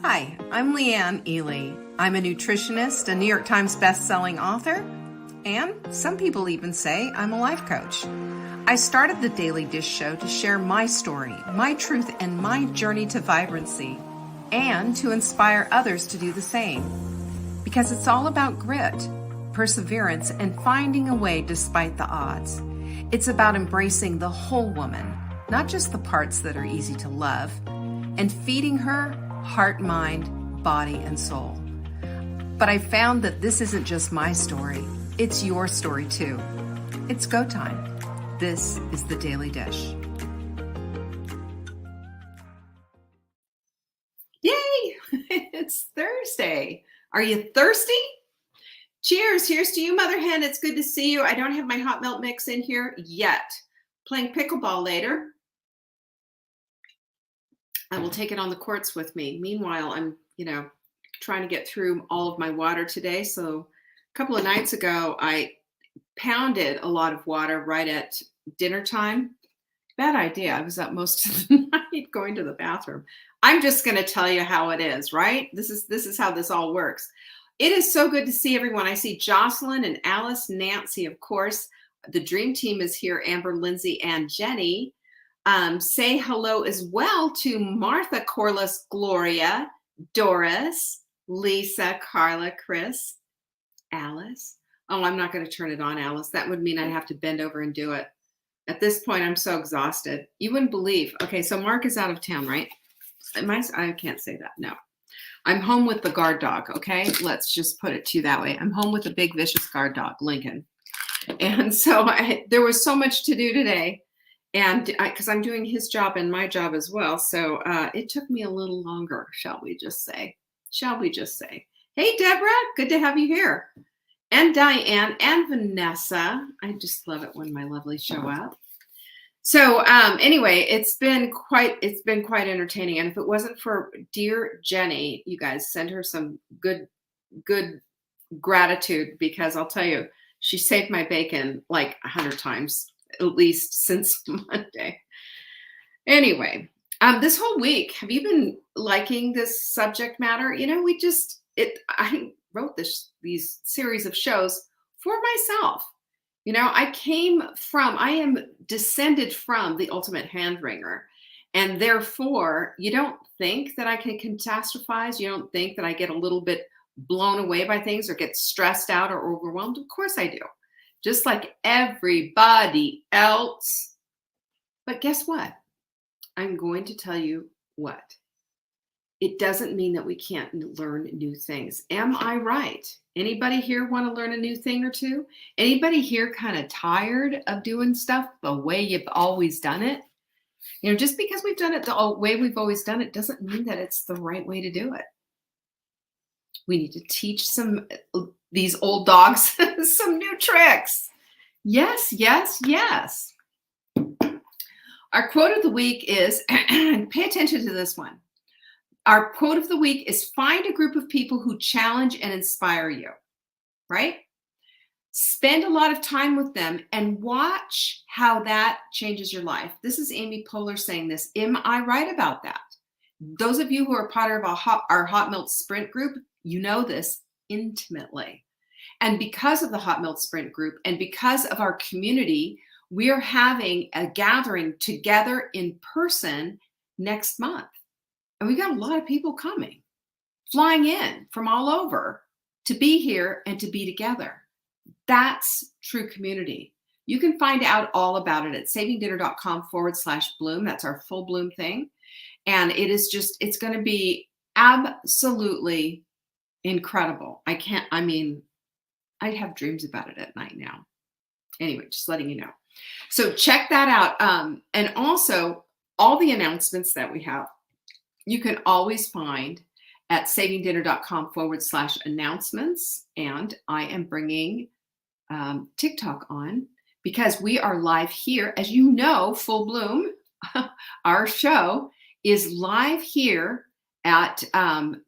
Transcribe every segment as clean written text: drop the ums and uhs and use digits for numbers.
Hi, I'm Leanne Ely. I'm a nutritionist, a New York Times best-selling author, and some people even say I'm a life coach. I started the Daily Dish Show to share my story, my truth, and my journey to vibrancy, and to inspire others to do the same. Because it's all about grit, perseverance, and finding a way despite the odds. It's about embracing the whole woman, not just the parts that are easy to love, and feeding her heart, mind, body, and soul. But I found that this isn't just my story, it's your story too. It's go time. This is the Daily Dish. Yay! It's Thursday. Are you thirsty? Cheers. Here's to you, Mother Hen. It's good to see you. I don't have my hot milk mix in here yet. Playing pickleball later. I will take it on the courts with me. Meanwhile, I'm, trying to get through all of my water today. So a couple of nights ago, I pounded a lot of water right at dinner time. Bad idea. I was up most of the night going to the bathroom. I'm just going to tell you how it is, right? This is how this all works. It is so good to see everyone. I see Jocelyn and Alice, Nancy, of course. The dream team is here, Amber, Lindsay, and Jenny. Say hello as well to Martha, Corliss, Gloria, Doris, Lisa, Carla, Chris, Alice. Oh, I'm not going to turn it on, Alice. That would mean I'd have to bend over and do it. At this point, I'm so exhausted. You wouldn't believe. Okay, so Mark is out of town, right? I can't say that. No. I'm home with the guard dog, okay? Let's just put it to you that way. I'm home with the big, vicious guard dog, Lincoln. And so there was so much to do today. And because I'm doing his job and my job as well. So it took me a little longer, shall we just say. Hey, Deborah, good to have you here. And Diane and Vanessa. I just love it when my lovelies show up. So anyway, it's been quite entertaining. And if it wasn't for dear Jenny, you guys send her some good gratitude, because I'll tell you, she saved my bacon like 100 times. At least since Monday. Anyway, this whole week, have you been liking this subject matter? I wrote these series of shows for myself. I am descended from the ultimate hand wringer. And therefore, you don't think that I can catastrophize. You don't think that I get a little bit blown away by things or get stressed out or overwhelmed. Of course I do. Just like everybody else. But guess what? I'm going to tell you what. It doesn't mean that we can't learn new things. Am I right? Anybody here want to learn a new thing or two? Anybody here kind of tired of doing stuff the way you've always done it? Just because we've done it the way we've always done it doesn't mean that it's the right way to do it. We need to teach these old dogs some new tricks. Yes. Our quote of the week is, pay attention to this one. Our quote of the week is, find a group of people who challenge and inspire you, right? Spend a lot of time with them and watch how that changes your life. This is Amy Poehler saying this. Am I right about that? Those of you who are part of our Hot Milk Sprint group, you know this intimately. And because of the Hot Milk Sprint group and because of our community, we are having a gathering together in person next month. And we got a lot of people coming, flying in from all over to be here and to be together. That's true community. You can find out all about it at savingdinner.com/bloom. That's our full bloom thing. And it's going to be absolutely incredible. I'd have dreams about it at night now. Anyway, just letting you know. So check that out. And also all the announcements that we have, you can always find at savingdinner.com/announcements. And I am bringing TikTok on because we are live here. As you know, Full Bloom, our show is live here at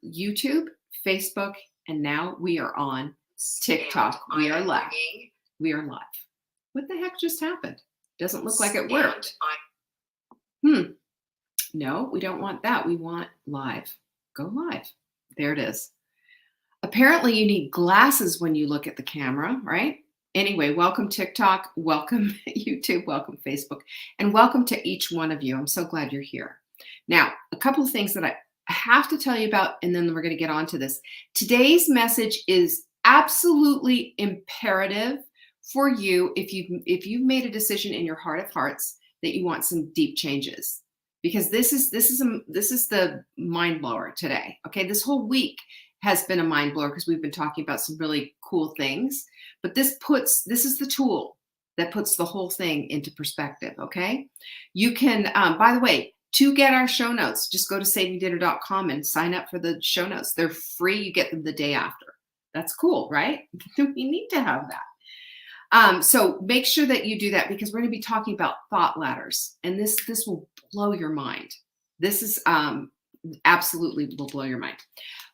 YouTube, Facebook, and now we are on TikTok. We are live. What the heck just happened? Doesn't look like it worked. No, we don't want that. We want live. Go live. There it is. Apparently, you need glasses when you look at the camera, right? Anyway, welcome TikTok, welcome YouTube, welcome Facebook, and welcome to each one of you. I'm so glad you're here. Now, a couple of things that I have to tell you about, and then we're going to get on to this. Today's message is absolutely imperative for you if you've made a decision in your heart of hearts that you want some deep changes, because this is the mind blower today. Okay, this whole week has been a mind blower because we've been talking about some really cool things, but this is the tool that puts the whole thing into perspective. Okay, you can by the way, to get our show notes, just go to savingdinner.com and sign up for the show notes. They're free. You get them the day after. That's cool, right? We need to have that. So make sure that you do that, because we're going to be talking about thought ladders, and this will blow your mind. This is absolutely will blow your mind.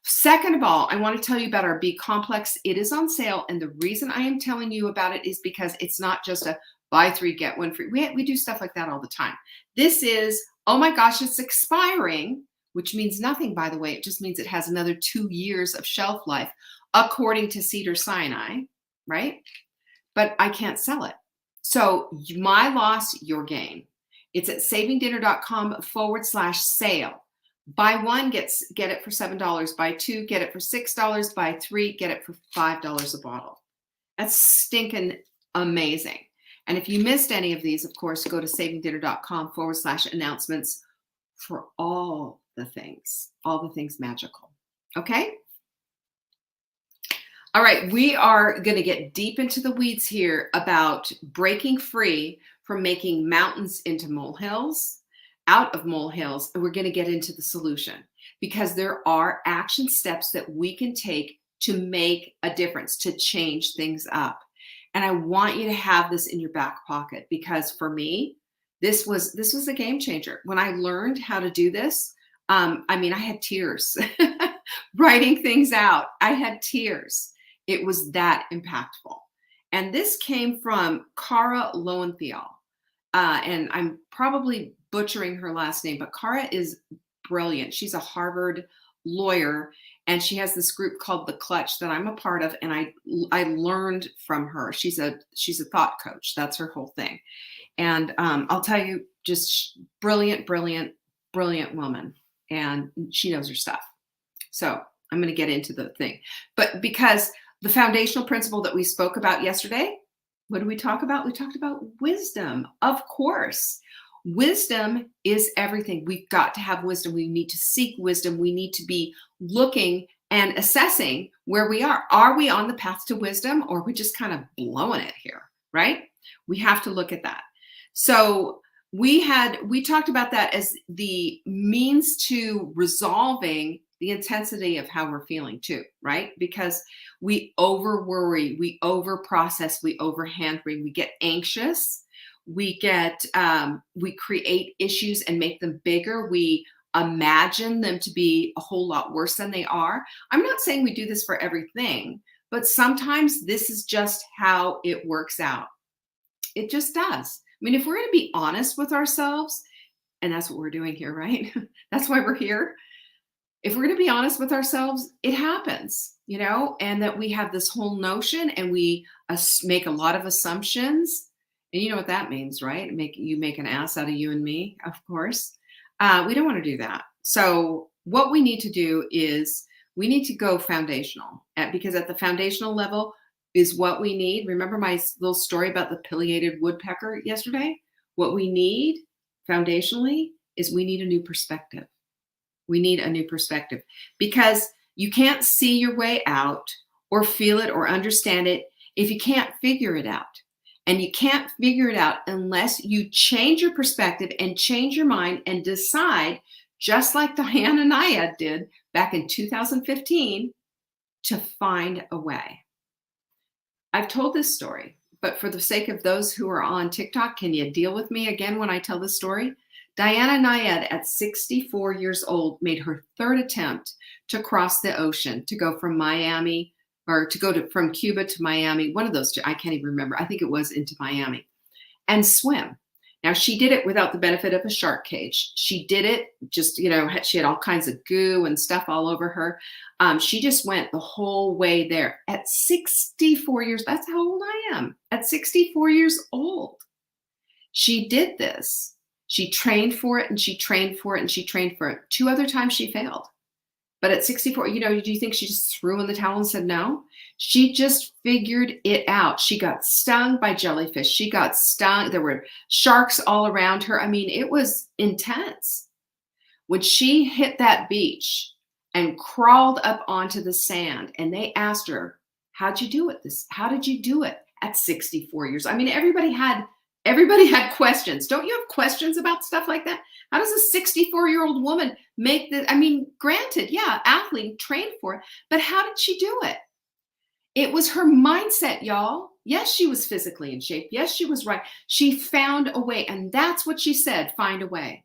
Second of all, I want to tell you about our B complex. It is on sale, and the reason I am telling you about it is because it's not just a buy 3 get 1 free. We do stuff like that all the time. This is, oh my gosh, it's expiring, which means nothing, by the way. It just means it has another 2 years of shelf life, according to Cedars-Sinai, right? But I can't sell it. So my loss, your gain. It's at savingdinner.com/sale. Buy 1, get it for $7. Buy 2, get it for $6. Buy 3, get it for $5 a bottle. That's stinking amazing. And if you missed any of these, of course, go to savingdinner.com/announcements for all the things magical. Okay? All right, we are going to get deep into the weeds here about breaking free from making mountains into molehills, out of molehills, and we're going to get into the solution, because there are action steps that we can take to make a difference, to change things up. And I want you to have this in your back pocket, because for me, this was a game changer. When I learned how to do this, I had tears writing things out. I had tears. It was that impactful. And this came from Cara Lowenthal. And I'm probably butchering her last name, but Cara is brilliant. She's a Harvard lawyer, and she has this group called The Clutch that I'm a part of, and I learned from her. She's a thought coach. That's her whole thing. And I'll tell you, just brilliant woman, and she knows her stuff. So I'm going to get into the thing. But because the foundational principle that we spoke about yesterday, what did we talk about? We talked about wisdom, of course. Wisdom is everything. We've got to have wisdom. We need to seek wisdom. We need to be looking and assessing where we are. Are we on the path to wisdom, or are we just kind of blowing it here, right? We have to look at that. So we talked about that as the means to resolving the intensity of how we're feeling too, right? Because we over worry, we over process, we over hand wring, we get anxious, we create issues and make them bigger. We imagine them to be a whole lot worse than they are. I'm not saying we do this for everything, but sometimes this is just how it works out. It just does. I mean, if we're going to be honest with ourselves, and that's what we're doing here, right? That's why we're here. If we're going to be honest with ourselves, it happens, and that we have this whole notion, and we make a lot of assumptions. And you know what that means, right? You make an ass out of you and me, of course. We don't want to do that. So what we need to do is we need to go foundational, because at the foundational level is what we need. Remember my little story about the pileated woodpecker yesterday? What we need foundationally is we need a new perspective. We need a new perspective, because you can't see your way out or feel it or understand it if you can't figure it out. And you can't figure it out unless you change your perspective and change your mind and decide, just like Diana and Nayad did back in 2015, to find a way. I've told this story, but for the sake of those who are on TikTok, can you deal with me again when I tell this story? Diana Nayad, at 64 years old, made her third attempt to cross the ocean, to go from Miami, or to go from Cuba to Miami, one of those two, I can't even remember. I think it was into Miami, and swim. Now, she did it without the benefit of a shark cage. She did it just, she had all kinds of goo and stuff all over her. She just went the whole way there at 64 years. That's how old I am. At 64 years old, she did this. She trained for it and she trained for it and she trained for it. 2 other times she failed. But at 64, do you think she just threw in the towel and said no? She just figured it out. She got stung by jellyfish. She got stung. There were sharks all around her. I mean, it was intense. When she hit that beach and crawled up onto the sand and they asked her, how'd you do it? How did you do it at 64 years? I mean, everybody had questions. Don't you have questions about stuff like that? How does a 64-year-old woman make this? I mean, granted, yeah, athlete trained for it, but how did she do it? It was her mindset, y'all. Yes, she was physically in shape. Yes, she was right. She found a way, and that's what she said, find a way.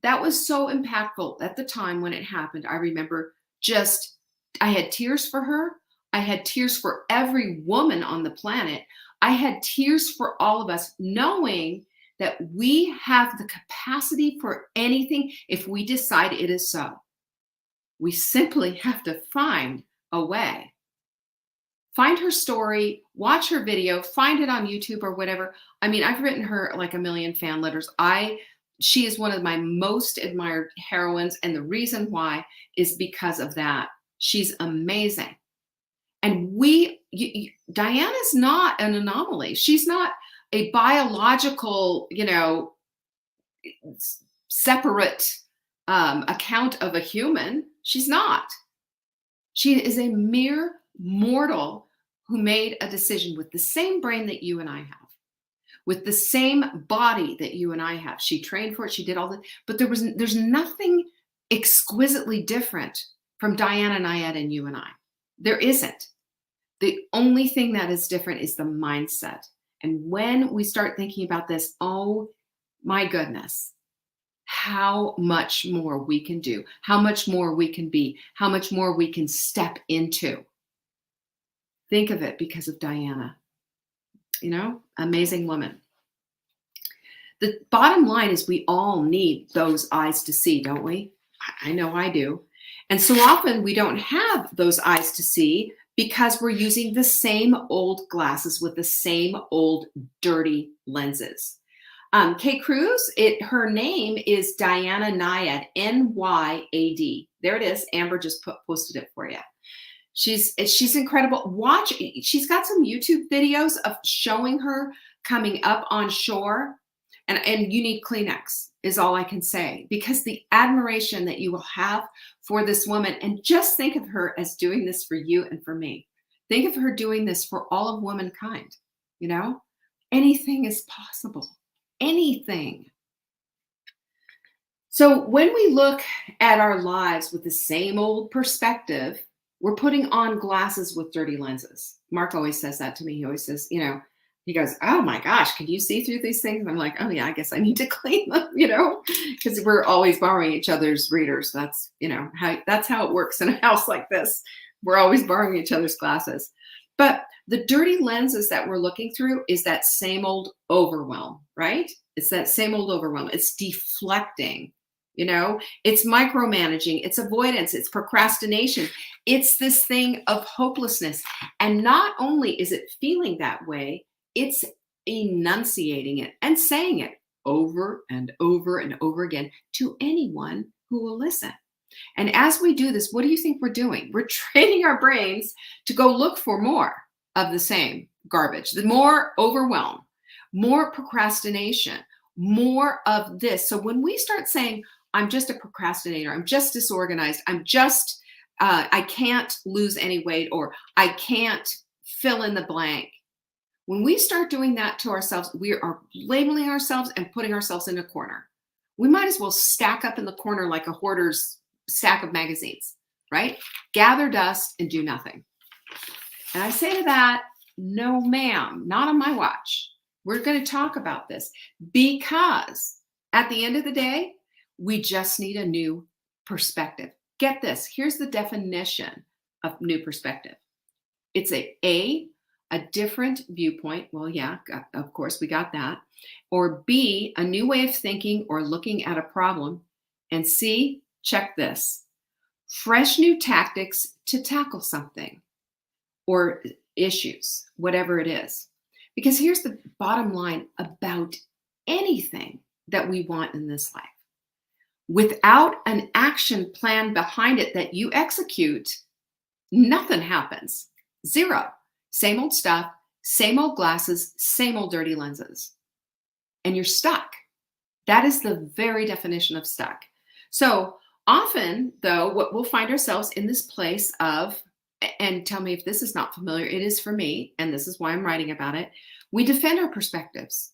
That was so impactful at the time when it happened. I remember I had tears for her. I had tears for every woman on the planet. I had tears for all of us, knowing that we have the capacity for anything if we decide it is so. We simply have to find a way. Find her story, watch her video, find it on YouTube or whatever. I mean, I've written her like a million fan letters. She is one of my most admired heroines, and the reason why is because of that. She's amazing. And Diana's not an anomaly. She's not a biological, separate account of a human. She's not. She is a mere mortal who made a decision with the same brain that you and I have, with the same body that you and I have. She trained for it. She did all that. But there's nothing exquisitely different from Diana Nyad and you and I. There isn't. The only thing that is different is the mindset. And when we start thinking about this, oh my goodness, how much more we can do, how much more we can be, how much more we can step into. Think of it because of Diana. Amazing woman. The bottom line is we all need those eyes to see, don't we? I know I do. And so often we don't have those eyes to see because we're using the same old glasses with the same old dirty lenses. Kay Cruz, her name is Diana Nyad, Nyad. There it is. Amber just posted it for you. She's incredible. She's got some YouTube videos of showing her coming up on shore, and you need Kleenex is all I can say, because the admiration that you will have for this woman, and just think of her as doing this for you and for me. Think of her doing this for all of womankind. Anything is possible. Anything. So when we look at our lives with the same old perspective, we're putting on glasses with dirty lenses. Mark always says that to me. He always says, he goes, oh my gosh, can you see through these things? And I'm like, oh yeah, I guess I need to clean them, because we're always borrowing each other's readers. That's, that's how it works in a house like this. We're always borrowing each other's glasses. But the dirty lenses that we're looking through is that same old overwhelm, right? It's that same old overwhelm. It's deflecting, it's micromanaging, it's avoidance, it's procrastination. It's this thing of hopelessness. And not only is it feeling that way, it's enunciating it and saying it over and over and over again to anyone who will listen. And as we do this, what do you think we're doing? We're training our brains to go look for more of the same garbage, the more overwhelm, more procrastination, more of this. So when we start saying, I'm just a procrastinator, I'm just disorganized, I can't lose any weight, or I can't fill in the blank. When we start doing that to ourselves, we are labeling ourselves and putting ourselves in a corner. We might as well stack up in the corner like a hoarder's stack of magazines, right? Gather dust and do nothing. And I say to that, no ma'am, not on my watch. We're going to talk about this because at the end of the day, we just need a new perspective. Get this. Here's the definition of new perspective. It's a different viewpoint. Well, yeah, of course, we got that. Or B, a new way of thinking or looking at a problem. And C, check this, fresh new tactics to tackle something or issues, whatever it is. Because here's the bottom line about anything that we want in this life. Without an action plan behind it that you execute, nothing happens. Zero. Same old stuff, same old glasses, same old dirty lenses. And you're stuck. That is the very definition of stuck. So often, though, what we'll find ourselves in this place of, and tell me if this is not familiar, it is for me, and this is why I'm writing about it. We defend our perspectives.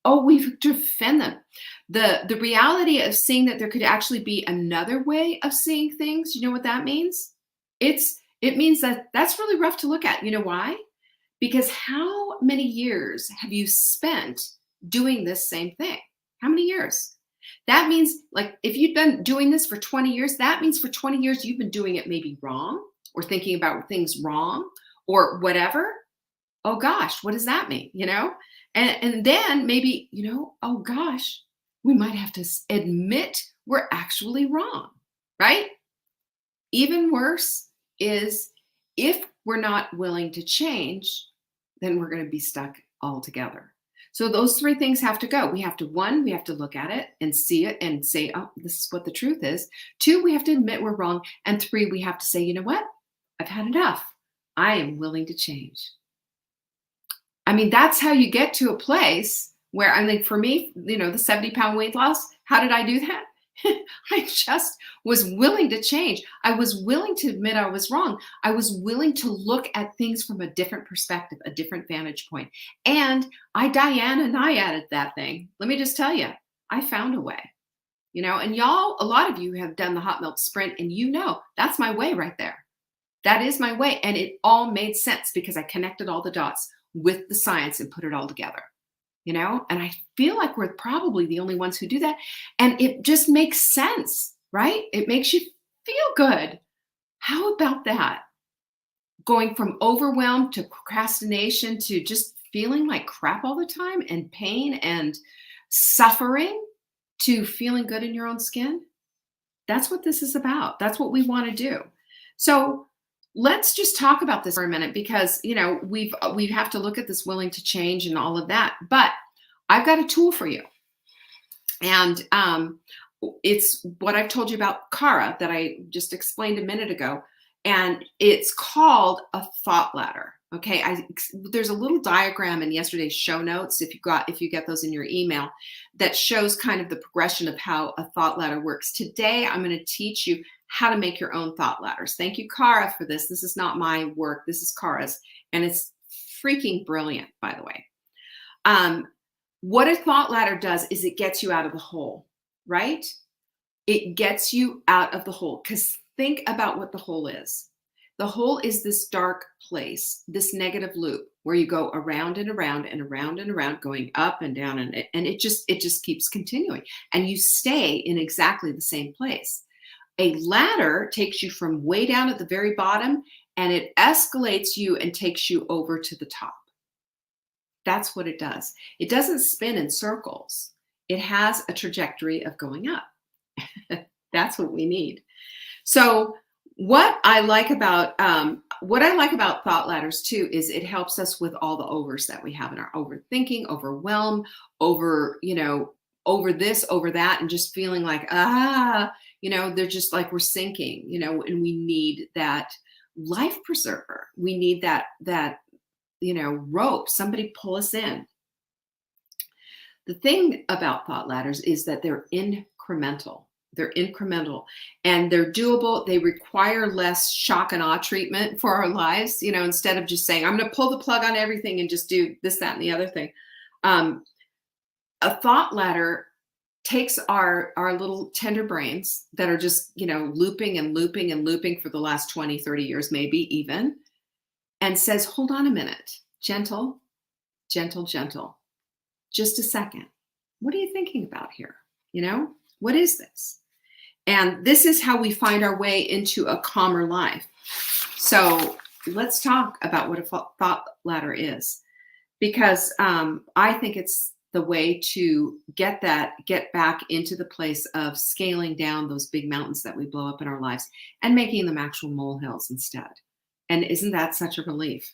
Oh, we defend them. The reality of seeing that there could actually be another way of seeing things, you know what that means? It means that that's really rough to look at. You know why? Because how many years have you spent doing this same thing? How many years? That means, like, if you've been doing this for 20 years, that means for 20 years you've been doing it maybe wrong, or thinking about things wrong, or whatever. Oh gosh, what does that mean? And then maybe, oh gosh, we might have to admit we're actually wrong, right? Even worse is if we're not willing to change, then we're going to be stuck altogether. So those three things have to go. We have to, one, we have to look at it and see it and say, oh, this is what the truth is. Two, we have to admit we're wrong. And three, we have to say, you know what? I've had enough. I am willing to change. I mean, that's how you get to a place where, I think for me, the 70-pound weight loss, how did I do that? I just was willing to change. I was willing to admit I was wrong. I was willing to look at things from a different perspective, a different vantage point. And I added that thing. Let me just tell you, I found a way, and y'all, a lot of you have done the hot melt sprint, and that's my way right there. That is my way. And it all made sense because I connected all the dots with the science and put it all together. And I feel like we're probably the only ones who do that. And it just makes sense, right? It makes you feel good. How about that? Going from overwhelm to procrastination to just feeling like crap all the time and pain and suffering to feeling good in your own skin. That's what this is about. That's what we want to do. So let's just talk about this for a minute because, we have to look at this willing to change and all of that. But I've got a tool for you. And it's what I've told you about Kara that I just explained a minute ago. And it's called a thought ladder. Okay. There's a little diagram in yesterday's show notes, if you get those in your email, that shows kind of the progression of how a thought ladder works. Today, I'm going to teach you how to make your own thought ladders. Thank you, Kara, for this. This is not my work. This is Kara's, and it's freaking brilliant, by the way. What a thought ladder does is it gets you out of the hole, right? It gets you out of the hole, because think about what the hole is. The hole is this dark place, this negative loop where you go around and around and around and around, going up and down, and it just keeps continuing, and you stay in exactly the same place. A ladder takes you from way down at the very bottom, and it escalates you and takes you over to the top. That's what it does. It doesn't spin in circles. It has a trajectory of going up. That's what we need. So what I like about thought ladders too is it helps us with all the overs that we have in our overthinking, overwhelm, over this, over that, and just feeling like, they're just like we're sinking, and we need that life preserver. We need that rope, somebody pull us in. The thing about thought ladders is that they're incremental. They're incremental and they're doable. They require less shock and awe treatment for our lives, instead of just saying, I'm going to pull the plug on everything and just do this, that, and the other thing. A thought ladder takes our little tender brains that are just, looping and looping and looping for the last 20, 30 years, maybe even, and says, hold on a minute, gentle, gentle, gentle. Just a second. What are you thinking about here? What is this? And this is how we find our way into a calmer life. So let's talk about what a thought ladder is, because I think it's the way to get back into the place of scaling down those big mountains that we blow up in our lives and making them actual molehills instead. And isn't that such a relief?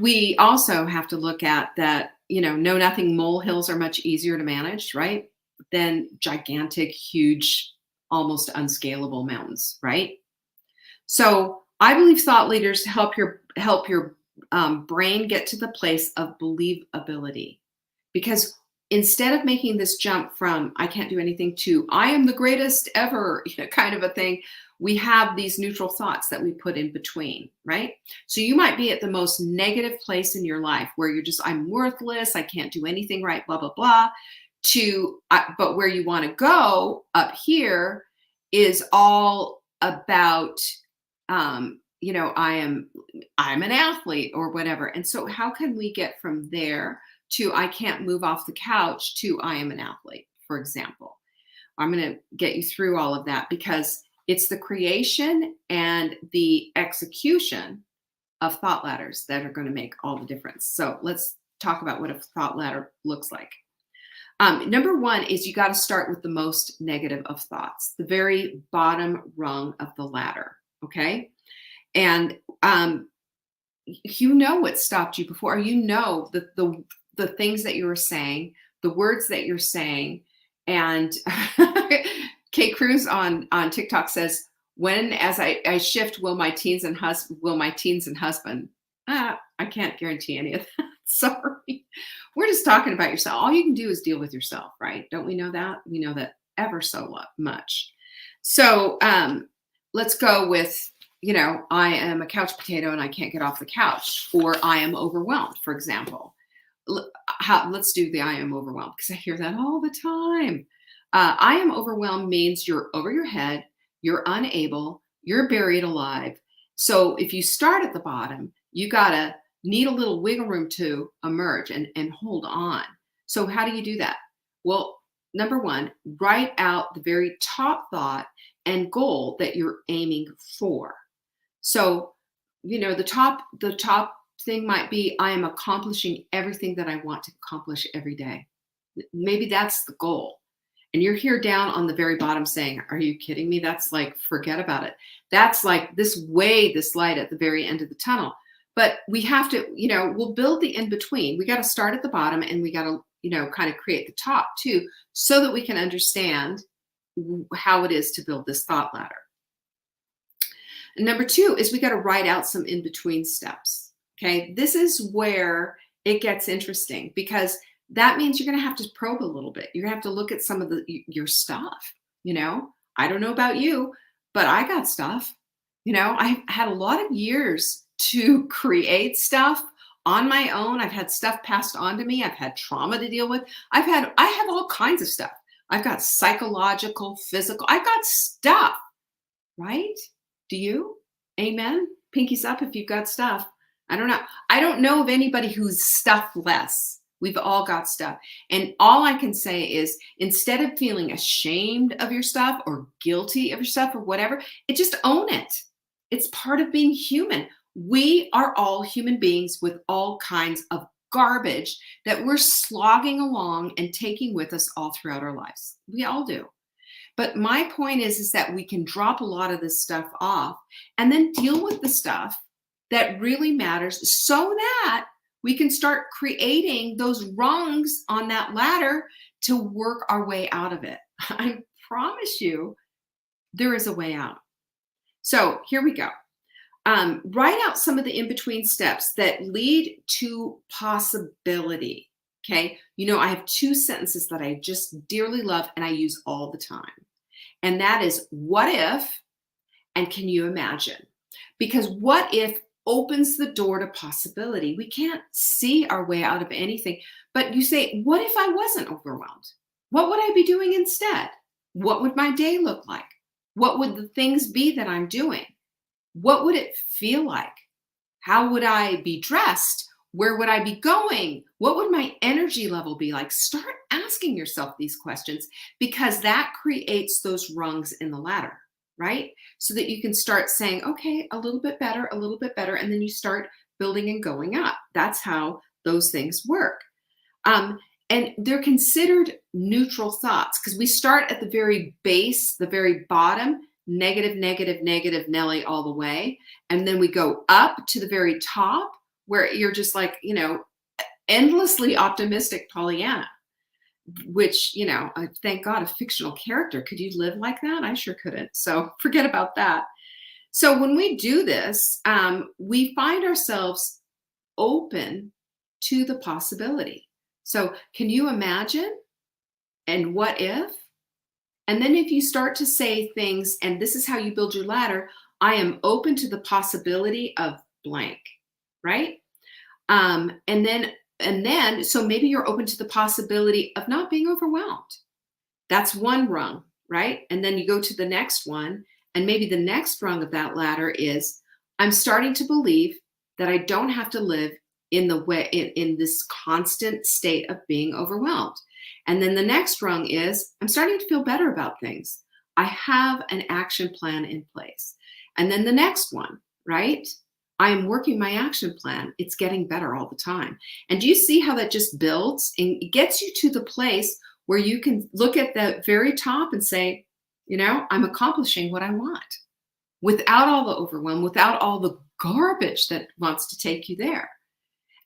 We also have to look at that, know nothing molehills are much easier to manage, right? Than gigantic, huge, almost unscalable mountains, right? So I believe thought leaders help your brain get to the place of believability, because instead of making this jump from I can't do anything to I am the greatest ever, kind of a thing, we have these neutral thoughts that we put in between, right? So you might be at the most negative place in your life where you're just I'm worthless, I can't do anything right, blah blah blah. But where you want to go up here is all about I'm an athlete or whatever. And so how can we get from there to I can't move off the couch to I am an athlete, for example? I'm going to get you through all of that because it's the creation and the execution of thought ladders that are going to make all the difference. So let's talk about what a thought ladder looks like. Number one is you got to start with the most negative of thoughts, the very bottom rung of the ladder. Okay. And what stopped you before. The things that you were saying, the words that you're saying. And Kate Cruz on TikTok says, when as I shift, will my teens and husband? I can't guarantee any of that. Sorry. We're just talking about yourself. All you can do is deal with yourself, right? Don't we know that? We know that ever so much. So let's go with, I am a couch potato and I can't get off the couch, or I am overwhelmed, for example. Let's do the I am overwhelmed, because I hear that all the time. I am overwhelmed means you're over your head, you're unable, you're buried alive. So if you start at the bottom, you gotta need a little wiggle room to emerge and hold on. So how do you do that? Well, number one, write out the very top thought and goal that you're aiming for. So, the top thing might be I am accomplishing everything that I want to accomplish every day. Maybe that's the goal. And you're here down on the very bottom saying, are you kidding me? That's like, forget about it. That's like this light at the very end of the tunnel. But we have to, we'll build the in between. We got to start at the bottom and we got to, kind of create the top too, so that we can understand how it is to build this thought ladder. And number two is we got to write out some in between steps. Okay. This is where it gets interesting, because that means you're going to have to probe a little bit. You're going to have to look at some of your stuff. I don't know about you, but I got stuff. I've had a lot of years to create stuff on my own. I've had stuff passed on to me. I've had trauma to deal with. I have all kinds of stuff. I've got psychological, physical, I've got stuff, right? Do you? Amen. Pinkies up if you've got stuff. I don't know of anybody who's stuffless. We've all got stuff. And all I can say is, instead of feeling ashamed of your stuff or guilty of your stuff or whatever, just own it. It's part of being human. We are all human beings with all kinds of garbage that we're slogging along and taking with us all throughout our lives. We all do. But my point is that we can drop a lot of this stuff off and then deal with the stuff that really matters, so that we can start creating those rungs on that ladder to work our way out of it. I promise you, there is a way out. So here we go. Write out some of the in-between steps that lead to possibility. Okay. I have two sentences that I just dearly love and I use all the time. And that is, what if, and can you imagine? Because what if opens the door to possibility. We can't see our way out of anything. But you say, what if I wasn't overwhelmed? What would I be doing instead? What would my day look like? What would the things be that I'm doing? What would it feel like? How would I be dressed? Where would I be going? What would my energy level be like? Start asking yourself these questions, because that creates those rungs in the ladder, right? So that you can start saying, okay, a little bit better, and then you start building and going up. That's how those things work. Um, and they're considered neutral thoughts because we start at the very base, the very bottom, negative, negative, negative, Nelly, all the way. And then we go up to the very top where you're just like, endlessly optimistic Pollyanna, which, thank God, a fictional character. Could you live like that? I sure couldn't. So forget about that. So when we do this, we find ourselves open to the possibility. So can you imagine? And what if? And then if you start to say things, and this is how you build your ladder, I am open to the possibility of blank, right? And then, so maybe you're open to the possibility of not being overwhelmed. That's one rung, right? And then you go to the next one, and maybe the next rung of that ladder is, I'm starting to believe that I don't have to live in the way in this constant state of being overwhelmed. And then the next rung is, I'm starting to feel better about things. I have an action plan in place. And then the next one, right? I am working my action plan. It's getting better all the time. And do you see how that just builds and it gets you to the place where you can look at the very top and say, I'm accomplishing what I want without all the overwhelm, without all the garbage that wants to take you there.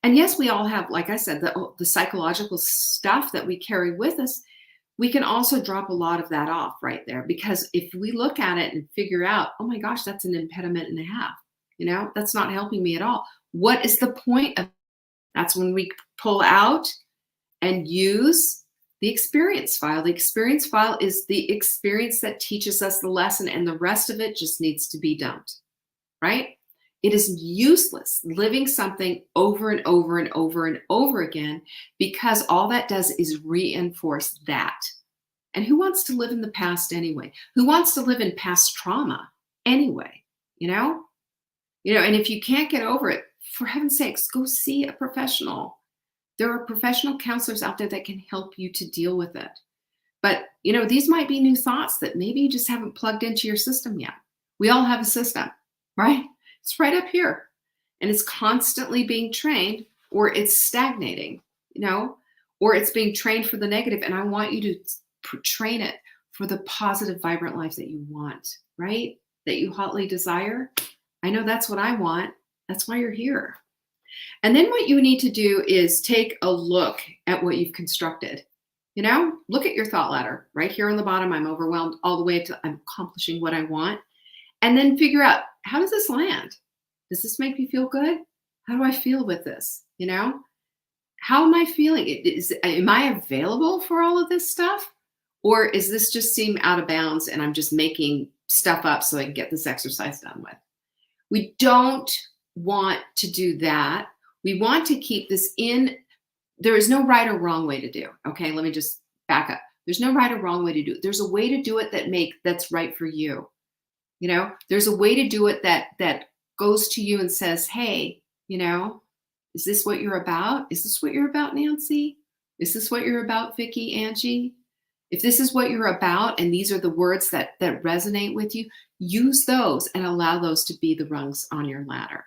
And yes, we all have, like I said, the psychological stuff that we carry with us. We can also drop a lot of that off right there, because if we look at it and figure out, oh my gosh, that's an impediment and a half, that's not helping me at all. What is the point of that's when we pull out and use the experience file. The experience file is the experience that teaches us the lesson, and the rest of it just needs to be dumped, right? It is useless living something over and over and over and over again, because all that does is reinforce that. And who wants to live in the past anyway? Who wants to live in past trauma anyway? And if you can't get over it, for heaven's sakes, go see a professional. There are professional counselors out there that can help you to deal with it. But, these might be new thoughts that maybe you just haven't plugged into your system yet. We all have a system, right? It's right up here, and it's constantly being trained, or it's stagnating, or it's being trained for the negative. And I want you to train it for the positive, vibrant life that you want, right? That you hotly desire. I know that's what I want. That's why you're here. And then what you need to do is take a look at what you've constructed. Look at your thought ladder right here on the bottom. I'm overwhelmed all the way to I'm accomplishing what I want. And then figure out, how does this land? Does this make me feel good? How do I feel with this? How am I feeling? Am I available for all of this stuff? Or is this just seem out of bounds and I'm just making stuff up so I can get this exercise done with? We don't want to do that. We want to keep this in. There is no right or wrong way to do. Okay, let me just back up. There's no right or wrong way to do it. There's a way to do it that's right for you. There's a way to do it that goes to you and says, hey, is this what you're about? Is this what you're about, Nancy? Is this what you're about, Vicki, Angie? If this is what you're about, and these are the words that resonate with you, use those and allow those to be the rungs on your ladder.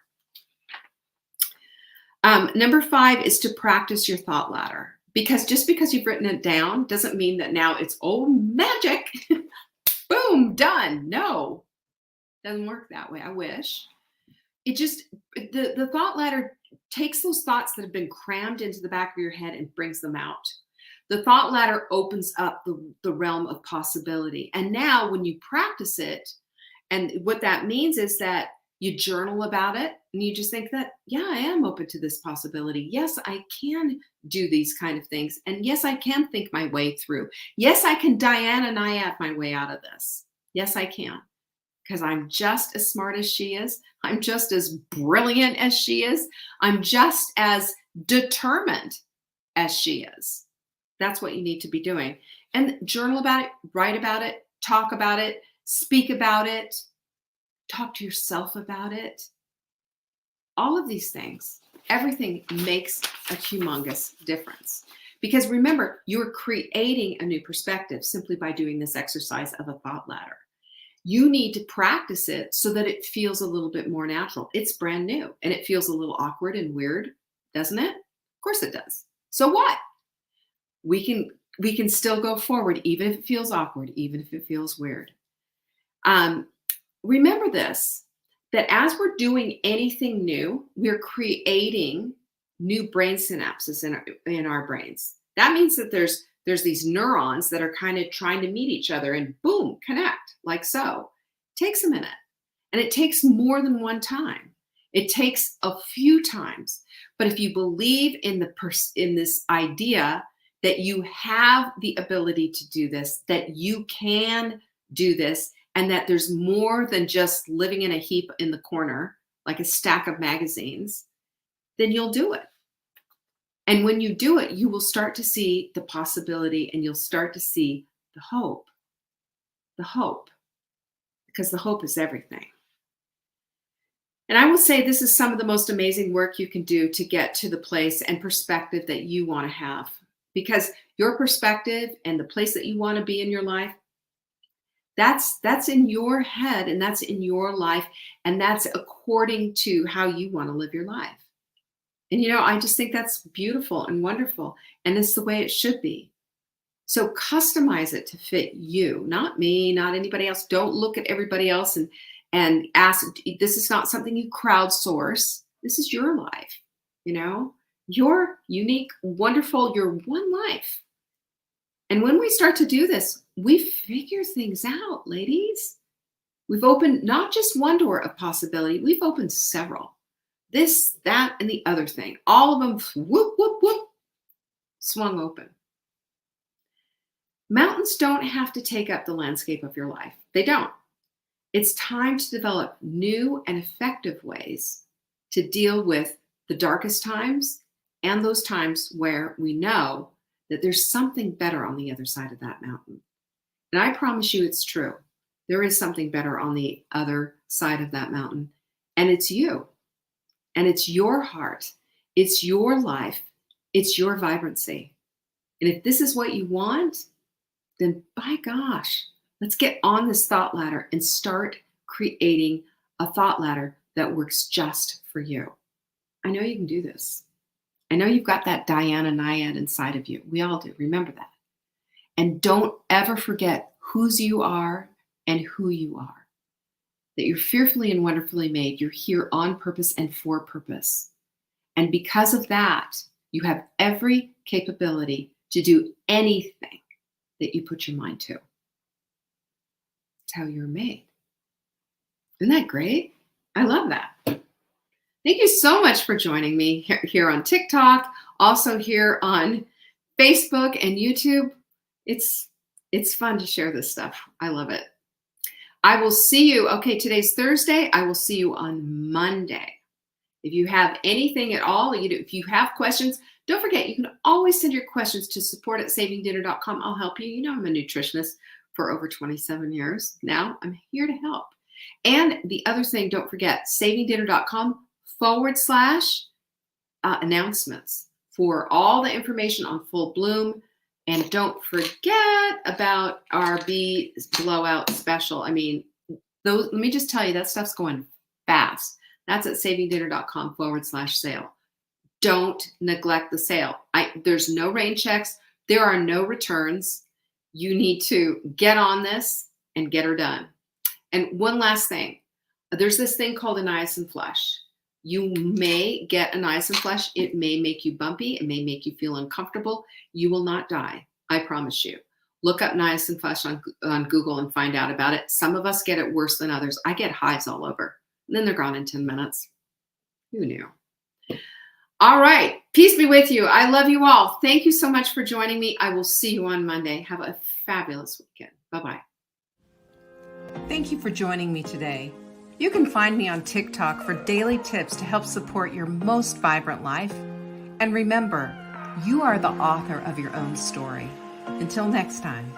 Number 5 is to practice your thought ladder, because just because you've written it down doesn't mean that now it's magic. Boom, done. No, doesn't work that way. I wish. It just, the thought ladder takes those thoughts that have been crammed into the back of your head and brings them out. The thought ladder opens up the realm of possibility. And now when you practice it, and what that means is that you journal about it and you just think that, yeah, I am open to this possibility. Yes, I can do these kind of things. And yes, I can think my way through. Yes, I can Diana Nyad my way out of this. Yes, I can. Because I'm just as smart as she is. I'm just as brilliant as she is. I'm just as determined as she is. That's what you need to be doing. And journal about it, write about it, talk about it, speak about it, talk to yourself about it. All of these things, everything makes a humongous difference. Because remember, you're creating a new perspective simply by doing this exercise of a thought ladder. You need to practice it so that it feels a little bit more natural. It's brand new and it feels a little awkward and weird, doesn't it? Of course it does. So what? we can still go forward, even if it feels awkward, even if it feels weird. Um, Remember this, that as we're doing anything new, we're creating new brain synapses in our brains. That means that there's these neurons that are kind of trying to meet each other and boom, connect like so. It takes a minute, and it takes more than one time. It takes a few times. But if you believe in in this idea that you have the ability to do this, that you can do this, and that there's more than just living in a heap in the corner, like a stack of magazines, then you'll do it. And when you do it, you will start to see the possibility, and you'll start to see the hope, because the hope is everything. And I will say this is some of the most amazing work you can do to get to the place and perspective that you want to have, because your perspective and the place that you want to be in your life, that's in your head, and that's in your life, and that's according to how you want to live your life. And I just think that's beautiful and wonderful, and it's the way it should be. So customize it to fit you, not me, not anybody else. Don't look at everybody else and ask. This is not something you crowdsource. This is your life. Your unique, wonderful, your one life. And when we start to do this, we figure things out, ladies. We've opened not just one door of possibility, we've opened several. This, that, and the other thing. All of them, whoop, whoop, whoop, swung open. Mountains don't have to take up the landscape of your life. They don't. It's time to develop new and effective ways to deal with the darkest times and those times where we know that there's something better on the other side of that mountain. And I promise you it's true. There is something better on the other side of that mountain. And it's you. And it's your heart. It's your life. It's your vibrancy. And if this is what you want, then by gosh, let's get on this thought ladder and start creating a thought ladder that works just for you. I know you can do this. I know you've got that Diana Nyad inside of you. We all do. Remember that. And don't ever forget whose you are and who you are. That you're fearfully and wonderfully made. You're here on purpose and for purpose. And because of that, you have every capability to do anything that you put your mind to. That's how you're made. Isn't that great? I love that. Thank you so much for joining me here on TikTok, also here on Facebook and YouTube. It's fun to share this stuff. I love it. I will see you. Okay, today's Thursday. I will see you on Monday. If you have anything at all, if you have questions, don't forget, you can always send your questions to support@savingdinner.com. I'll help you. I'm a nutritionist for over 27 years now. I'm here to help. And the other thing, don't forget, savingdinner.com/announcements for all the information on Full Bloom. And don't forget about our Bee Blowout special. I mean, let me just tell you, that stuff's going fast. That's at savingdinner.com/sale. Don't neglect the sale. There's no rain checks. There are no returns. You need to get on this and get her done. And one last thing. There's this thing called a niacin flush. You may get a niacin flush. It may make you bumpy. It may make you feel uncomfortable. You will not die. I promise you. Look up niacin flush on Google and find out about it. Some of us get it worse than others. I get hives all over. And then they're gone in 10 minutes. Who knew? All right. Peace be with you. I love you all. Thank you so much for joining me. I will see you on Monday. Have a fabulous weekend. Bye-bye. Thank you for joining me today. You can find me on TikTok for daily tips to help support your most vibrant life. And remember, you are the author of your own story. Until next time.